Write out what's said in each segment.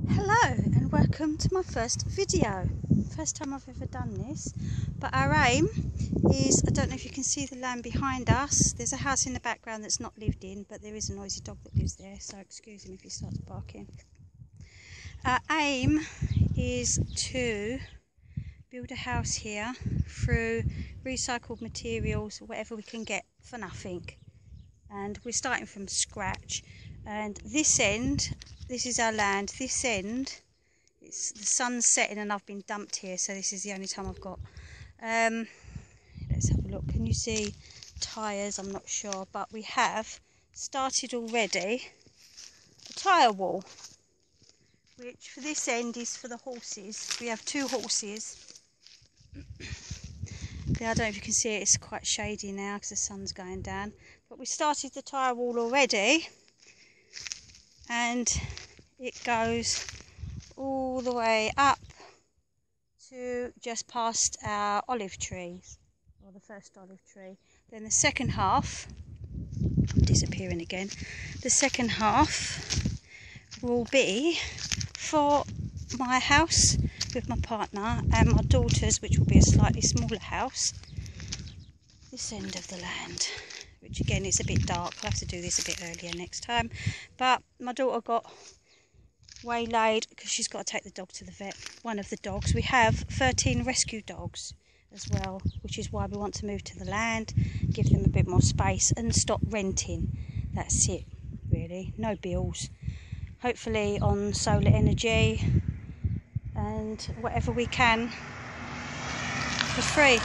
Hello and welcome to my first video. First time I've ever done this, but our aim is, I don't know if you can see the land behind us. There's a house in the background that's not lived in, but there is a noisy dog that lives there, so excuse him if he starts barking. Our aim is to build a house here through recycled materials, whatever we can get for nothing. And we're starting from scratch. And this end, this is our land. This end, it's the sun's setting and I've been dumped here, so this is the only time I've got. Let's have a look. Can you see tyres? I'm not sure, but we have started already a tyre wall, which for this end is for the horses. We have 2 horses. I don't know if you can see it, it's quite shady now because the sun's going down. But we started the tyre wall already, and it goes all the way up to just past our olive trees, or the first olive tree. Then the second half, I'm disappearing again, the second half will be for my house with my partner and my daughters, which will be a slightly smaller house this end of the land, which again is a bit dark. I'll have to do this a bit earlier next time. But my daughter got waylaid because she's got to take the dog to the vet, one of the dogs. We have 13 rescue dogs as well, which is why we want to move to the land, give them a bit more space and stop renting. That's it really, no bills, hopefully on solar energy and whatever we can for free.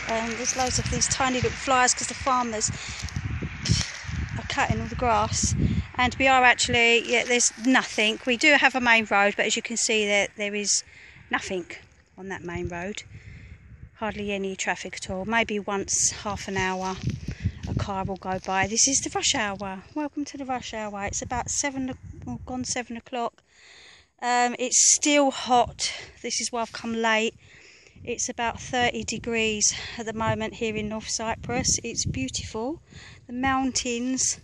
There's loads of these tiny little flies because the farmers are cutting all the grass, and we are actually, there's nothing. We do have a main road, but as you can see there is nothing on that main road, hardly any traffic at all. Maybe once half an hour a car will go by. This is the rush hour. Welcome to the rush hour. It's about 7 o'clock. It's still hot. This is why I've come late. It's about 30 degrees at the moment here in North Cyprus. It's beautiful. The mountains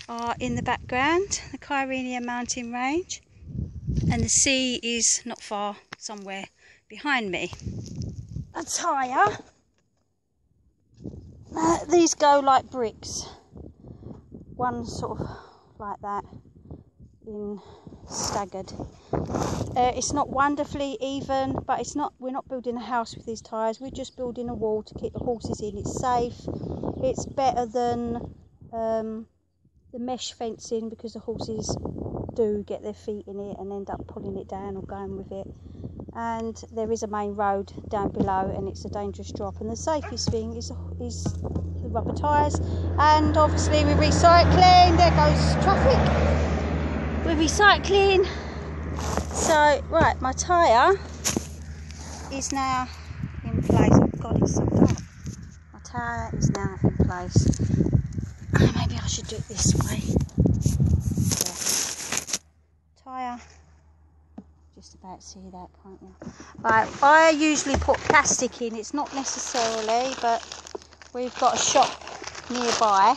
are in the background, the Kyrenia mountain range, and the sea is not far, somewhere behind me. A tyre. These go like bricks. One sort of like that, in staggered. It's not wonderfully even, but it's not. We're not building a house with these tyres. We're just building a wall to keep the horses in. It's safe. It's better than the mesh fencing, because the horses do get their feet in it and end up pulling it down or going with it. And there is a main road down below, and it's a dangerous drop. And the safest thing is the rubber tyres. And obviously we're recycling. There goes traffic. We're recycling. So, right, my tyre is now in place. Oh God, it's so dark. My tyre is now in place. Maybe I should do it this way. Yeah. Tyre. Just about see that, can't you? Right, I usually put plastic in. It's not necessarily, but we've got a shop nearby.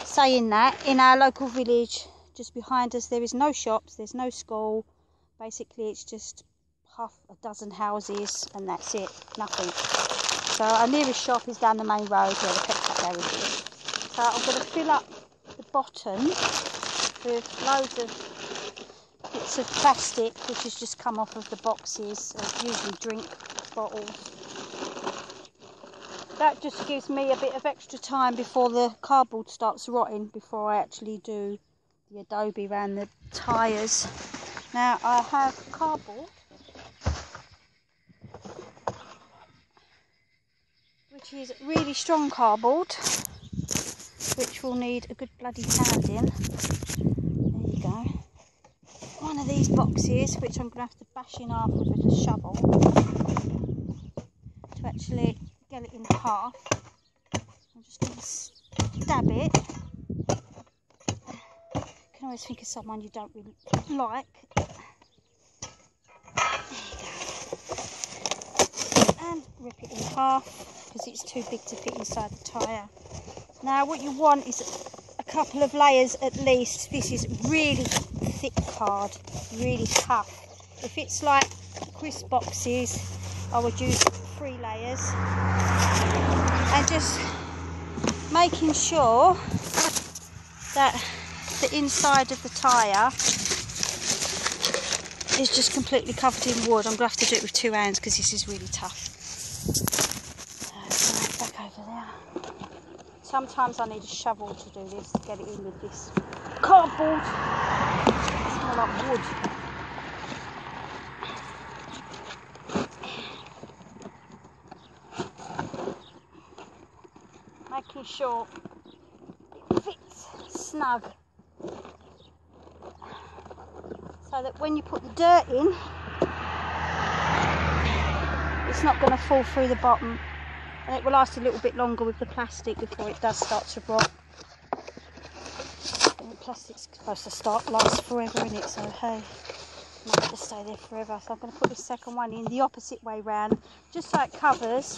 Saying that, in our local village, just behind us, there is no shops, there's no school. Basically, it's just half a dozen houses, and that's it, nothing. So our nearest shop is down the main road where the petrol garage is. So I'm going to fill up the bottom with loads of bits of plastic, which has just come off of the boxes of usually drink bottles. That just gives me a bit of extra time before the cardboard starts rotting, before I actually do the adobe around the tyres. Now I have cardboard, which is really strong cardboard, which will need a good bloody pounding. There you go. One of these boxes, which I'm going to have to bash in half with a shovel to actually get it in half. I'm just going to stab it. You can always think of someone you don't really like. There you go. And rip it in half, because it's too big to fit inside the tyre. Now what you want is a couple of layers at least. This is really thick card, really tough. If it's like crisp boxes, I would use 3 layers. And just making sure that the inside of the tyre is just completely covered in wood. I'm going to have to do it with 2 hands because this is really tough. Back over there. Sometimes I need a shovel to do this, to get it in with this cardboard. It's more like wood. Making sure it fits snug, so that when you put the dirt in, it's not going to fall through the bottom, and it will last a little bit longer with the plastic before it does start to rot. And the plastic's supposed to last forever, isn't it? So hey, it might just stay there forever. So I'm going to put this second one in the opposite way round, just so it covers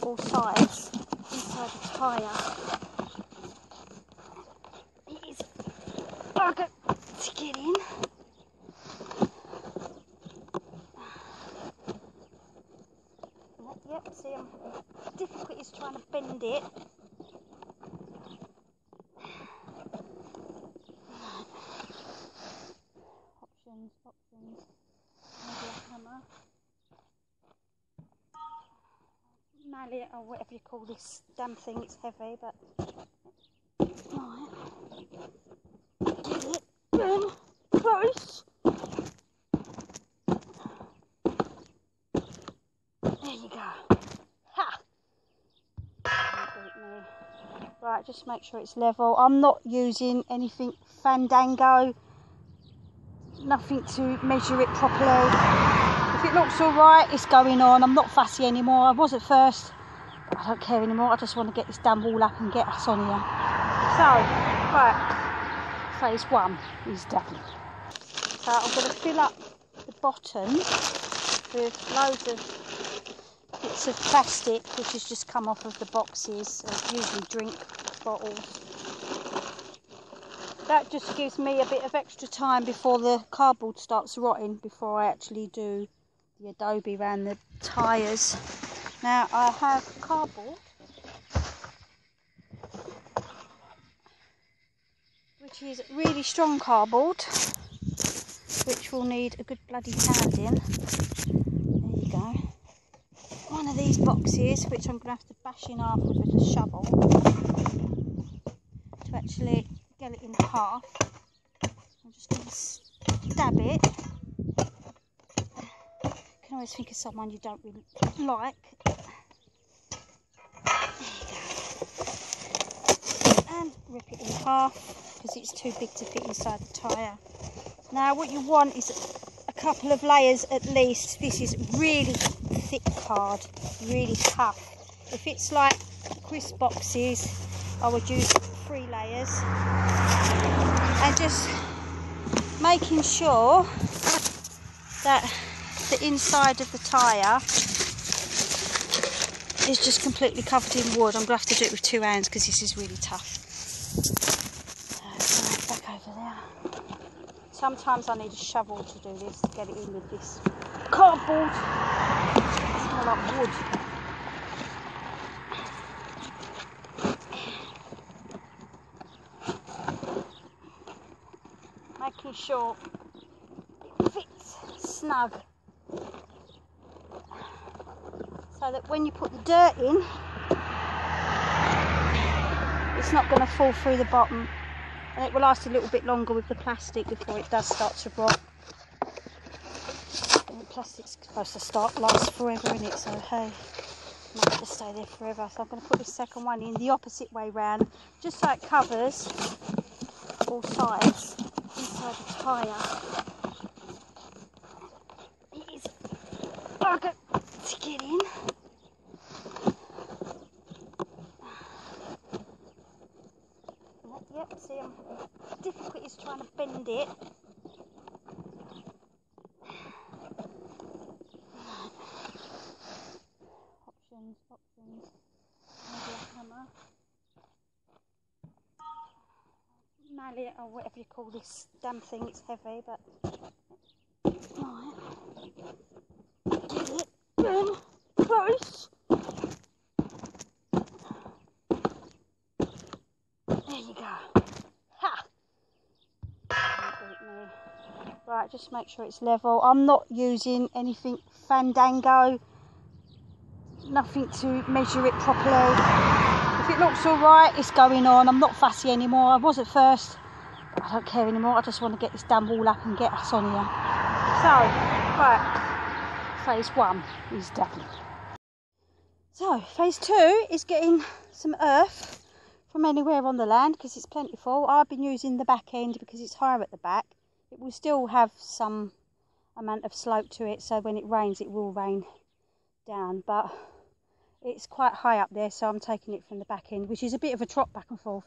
all sides inside the tyre. It is bugger to get in. Yep, see, difficult is trying to bend it. Options. Maybe a hammer. Mallet, or whatever you call this damn thing, it's heavy, but right. Get it in close. There you go. Ha! Don't beat me. Right, just make sure it's level. I'm not using anything fandango, nothing to measure it properly. If it looks alright, it's going on. I'm not fussy anymore. I was at first, but I don't care anymore. I just want to get this damn wall up and get us on here. So, right, phase 1 is done. So I'm going to fill up the bottom with loads of bits of plastic which has just come off of the boxes, usually drink bottles. That just gives me a bit of extra time before the cardboard starts rotting, before I actually do the adobe around the tyres. Now I have cardboard, which is really strong cardboard, which will need a good bloody pounding. There you go. One of these boxes, which I'm going to have to bash in half with a shovel to actually get it in half. I'm just going to stab it. You can always think of someone you don't really like. There you go. And rip it in half because it's too big to fit inside the tyre. Now what you want is a couple of layers at least. This is really thick card, really tough. If it's like crisp boxes, I would use 3 layers. And just making sure that the inside of the tyre is just completely covered in wood. I'm going to have to do it with 2 hands because this is really tough. Back over there. Sometimes I need a shovel to do this, to get it in with this cardboard. It's more like wood. Making sure it fits snug, so that when you put the dirt in, it's not going to fall through the bottom, and it will last a little bit longer with the plastic before it does start to rot. And the plastic's supposed to last forever, isn't it? So hey, it might just stay there forever. So I'm going to put this second one in the opposite way round, just so it covers all sides inside the tyre. It is bugger to get in. Yep, see, difficult is trying to bend it. Options. Maybe a hammer. whatever you call this damn thing. It's heavy, but right. Get it in close. There you go. Ha! Don't beat me. Right, just make sure it's level. I'm not using anything fandango. Nothing to measure it properly. If it looks alright, it's going on. I'm not fussy anymore. I was at first, but I don't care anymore. I just want to get this damn wall up and get us on here. So, right, phase 1 is done. So, phase 2 is getting some earth from anywhere on the land because it's plentiful. I've been using the back end because it's higher at the back. It will still have some amount of slope to it, so when it rains, it will rain down, but it's quite high up there, so I'm taking it from the back end, which is a bit of a trot back and forth,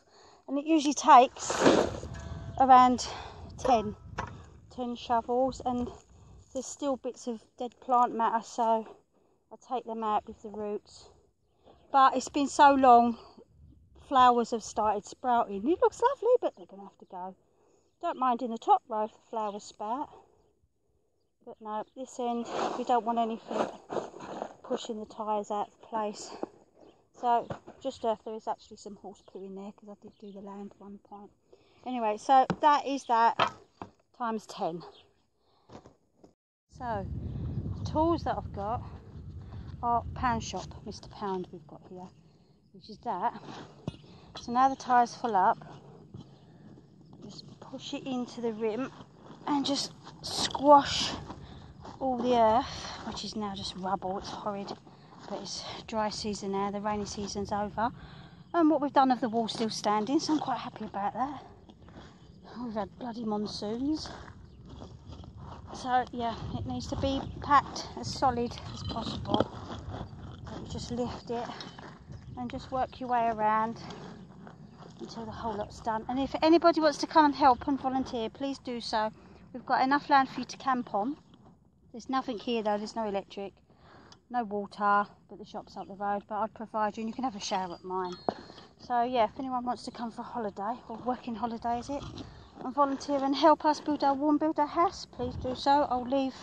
and it usually takes around 10 shovels, and there's still bits of dead plant matter, so I take them out with the roots. But it's been so long, flowers have started sprouting. It looks lovely, but they're gonna have to go. Don't mind in the top row if the flowers sprout, but no, this end we don't want anything pushing the tyres out of place. So just earth. There is actually some horse poo in there because I did do the land at one point. Anyway, so that is that times 10. So the tools that I've got are Pound Shop, Mr. Pound we've got here, which is that. So now the tyre's full up, just push it into the rim and just squash all the earth, which is now just rubble. It's horrid, but it's dry season now, the rainy season's over, and what we've done of the wall still standing, so I'm quite happy about that. We've had bloody monsoons, so yeah, it needs to be packed as solid as possible. So you just lift it and just work your way around until the whole lot's done. And if anybody wants to come and help and volunteer, please do so. We've got enough land for you to camp on. There's nothing here though, there's no electric, no water, but the shop's up the road, but I'd provide you, and you can have a shower at mine. So yeah, if anyone wants to come for a holiday, or working holiday is it, and volunteer and help us build our wall and build our house, please do so. I'll leave,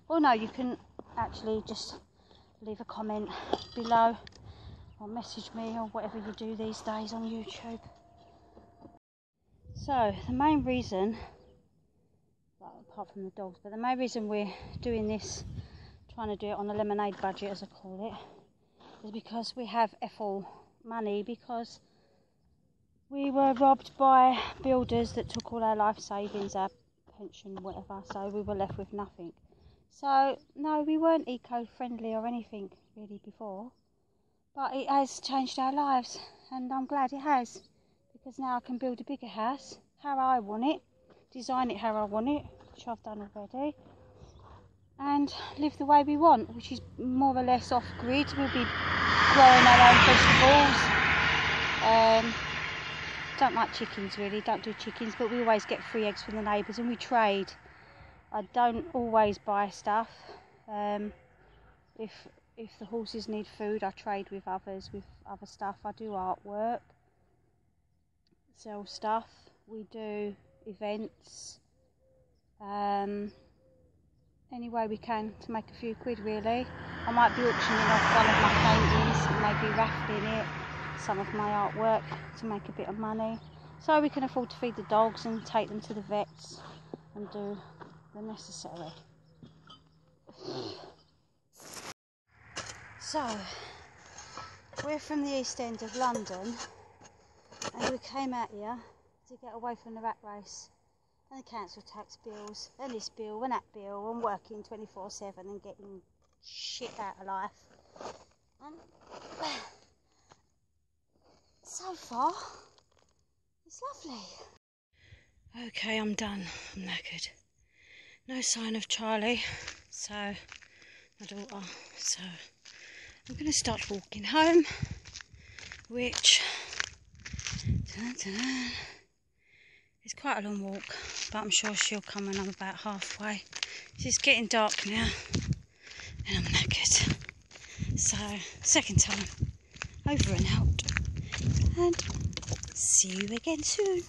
or no, you can actually just leave a comment below, or message me, or whatever you do these days on YouTube. So the main reason, apart from the dogs, but the main reason we're doing this, trying to do it on a lemonade budget as I call it, is because we have effing money, because we were robbed by builders that took all our life savings, our pension, whatever, so we were left with nothing. So no, we weren't eco-friendly or anything really before, but it has changed our lives, and I'm glad it has, because now I can build a bigger house how I want it, design it how I want it, which I've done already, and live the way we want, which is more or less off grid. We'll be growing our own vegetables. Don't like chickens really, don't do chickens, but we always get free eggs from the neighbours, and we trade. I don't always buy stuff. If the horses need food, I trade with others with other stuff. I do artwork, sell stuff, we do events, any way we can to make a few quid really. I might be auctioning off one of my paintings, maybe raffling it, some of my artwork to make a bit of money, so we can afford to feed the dogs and take them to the vets and do the necessary. So we're from the East End of London, and we came out here to get away from the rat race and the council tax bills and this bill and that bill, and working 24/7 and getting shit out of life. And so far it's lovely. Okay, I'm done. I'm knackered. No sign of Charlie, so my daughter, so I'm going to start walking home, which it's quite a long walk, but I'm sure she'll come when I'm about halfway. It's getting dark now and I'm knackered, so second time over and out, and see you again soon.